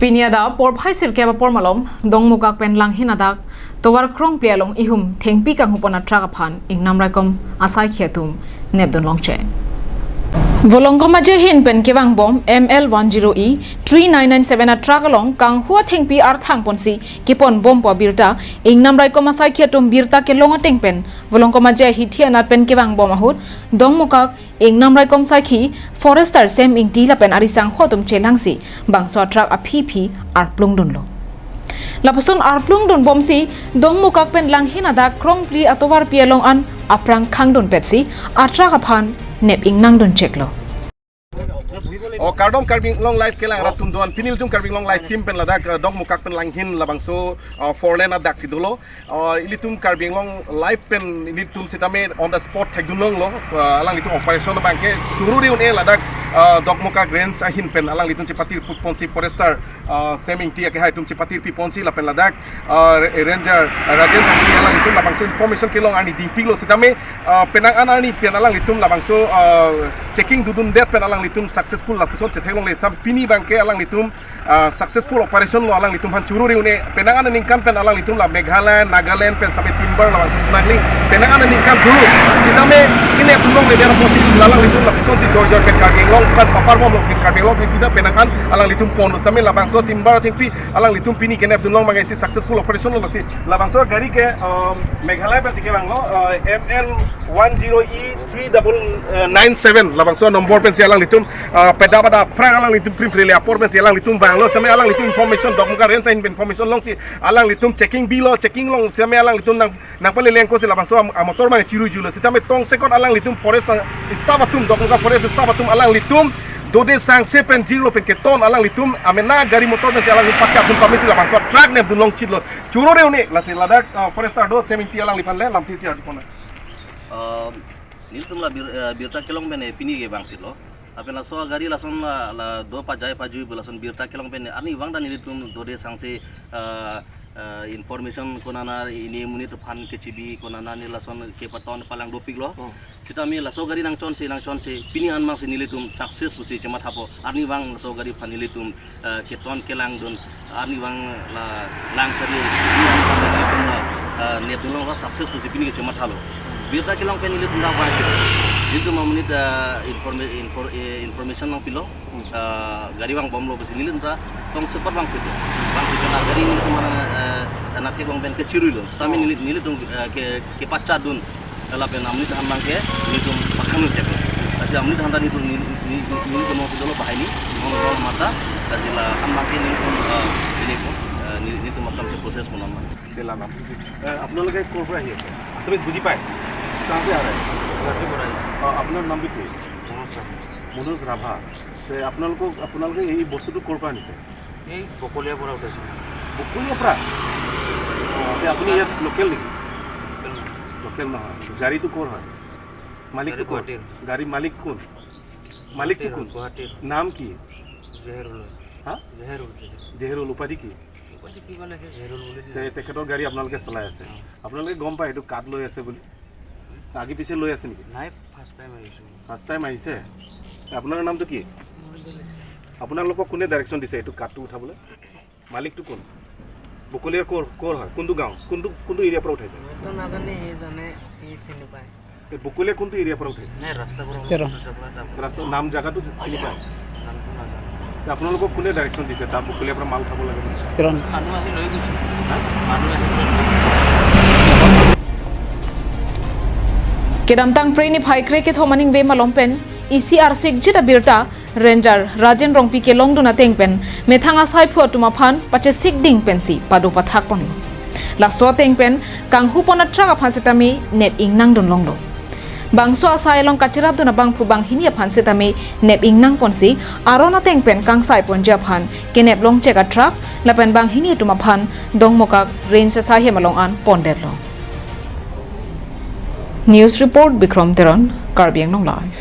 Pinyada por phai sir ke ba por malom dongmukak pen lang hinadak towar krong plialong ihum thengpi kang hupona traga phan ingnam raikom asai khiatum nebdon longche Volongkoma je hin pen kewang bom ML10E 3997 a tragalong kang hua thengpi ar thang ponsi kipon bom po birta ingnam raikom asai khiatum birta ke longa tengpen volongkoma je hithianat pen kewang bom ahut dongmukak ingnam raikom saikhi forester sem ing tila pen arisang hotum chelangsi bangso trak a phi ar plungdunlo Lapason arplung don bomsi dongmukak pen langhinada krongpli atowar pialong an aprang khangdon petsi atra kaphan nep ingnang don cheklo O kardom karbing long life kelang ratum doan pinil jum karbing long life tim pen ladak dongmukak pen langhin labangso forlen adak sidulo ilitum karbing long life pen ilitum sitame on the spot thegdunong lo alang itu operation bangke tururi un ladak dongmukak range ahin pen alang litum cipatir ponsi forester seming tia ke hai tum cipatir pi ponsi la pen ladak ranger rajen alang litum labangso information kelong ani dipilo sitame penang anani pen alang litum labangso checking dudun det pen alang litum successful lapuson cethelong le sam pini bangke alang litum successful operation lo alang litum han cururi une penangan ningkan pen alang litum la Meghalaya Nagaland pen sampai timber lawan smuggling penangan ningkan dulu sitame ini tulong le dera posi alang litum lapuson si Georgia pen karbing long pan paparmom lo pen karbing long tidak penangan alang litum pon same labangso timber tingpi alang litum pini kenep tulong mangai si successful operation lo si labangso gari ke Meghalaya pen si kewang lo ML10E 3997 labangso nomor pen si alang litum pada perang alang litum prim prele apor ben si alang litum bang lo sampai alang litum information dongmukak ren sain information long si alang litum checking bilo checking long sampai alang litum nang pale lengko si labangso motor mang ciru julo si tame tong sekot alang litum forest stabatum dongmukak forest stabatum alang litum dode sang sepen jilo pen keton alang litum amena gari motor ben si alang litum pacak pun pamisi labangso track ne dun long chidlo churo re une la si ladak forester do 70 alang lipan le lamti si arjipona niltum la birta kelong bene pini ge bang tilo apela so gari lason la do pajai paju belason birta kelong bene ani wang dan niltum dode sangse information konana ini munit phan kecibi konana ni lason ke paton palang dopik lo sitami la so gari nang chon se pini an mang se nilitum success pusi cemat hapo ani wang so gari phan nilitum ke ton kelang don ani wang la lang chari ni an phan nilitum la ne dolong la success pusi pini ke cemat halo birta kelong pen nilitum da wang itu memenit information nang pilo gari wang bom lo besi nilin ta tong sepot wang pilo na gari ni mana anak kelong ben keciru lo stami nilit dong ke pacat dun la pen amnit hamang ke nitum pakanu cek asi amnit handa nitum nilit mo sidolo bahini mo mata asi la hamang ke nitum ini ko nitum makam se proses mo namma dela na apna loge korpora hi ase asabis buji pai कहां से आ रहे हैं আপনার নাম কি মনোজ রাভা তে আপোনালোকে এই বস্তুটো ক'ৰ পৰা আনিছে এই বকলিয়াৰ পৰা উঠাইছে বকলিয়াৰ পৰা তে আপুনি ইয়াত লোকেল নেকি লোকেল নহয় গাড়ীটো ক'ৰ হয় মালিকটো ক'ৰ গাড়ী মালিক কোন মালিকটো কোন নাম কি জেহেৰুল হা জেহেৰুল উপাধি কি উপাধি কি মানে জেহেৰুল বুলি তেখেতৰ গাড়ী আপোনালোকে চলাই আছে আপোনালোকে গম পায় এইটো কাট লৈ আছে বুলি আগে পিছে লৈ আছে নেকি নাই ফাৰ্ষ্ট টাইম আহিছে আপোনাৰ নামটো কি আপোনালোকক কোনে ডাইৰেকশ্যন দিছে এইটো কাটটো উঠাবলৈ মালিকটো কোন বকলিয়াৰ ক'ৰ হয় কোনটো গাঁও কোনটো এৰিয়াৰ পৰা উঠাইছে তো নাজানে এই জানে এই চিনি পায় এই বকলিয়া কোনটো এৰিয়াৰ পৰা উঠাইছে নাই ৰাস্তা পৰা ৰাস্তা নাম জাগাটো চিনি পায় আপোনালোকক কোনে ডাইৰেকশ্যন দিছে তাৰ বকলিয়াৰ পৰা মাল উঠাব লাগে মানুহ আহি লৈ গৈছে মানুহ আহি Kedamtang preni phai kre ke thomaning be malompen ECR sigjita birta ranger rajen rongpi ke longduna tengpen methanga sai phu tuma phan pache sik ding pensi padu pathak pon la so tengpen kanghu ponatra ka phansetami net ingnang don longlo bangso asai long kachirab duna bang phu bang hinia phansetami nep ingnang ponsi arona tengpen kangsai ponja phan kenep long cheka truck lapen bang hinia tuma phan dongmokak range sa he malong an ponderlo News report Bikram Teran, Karbi Anglong Live.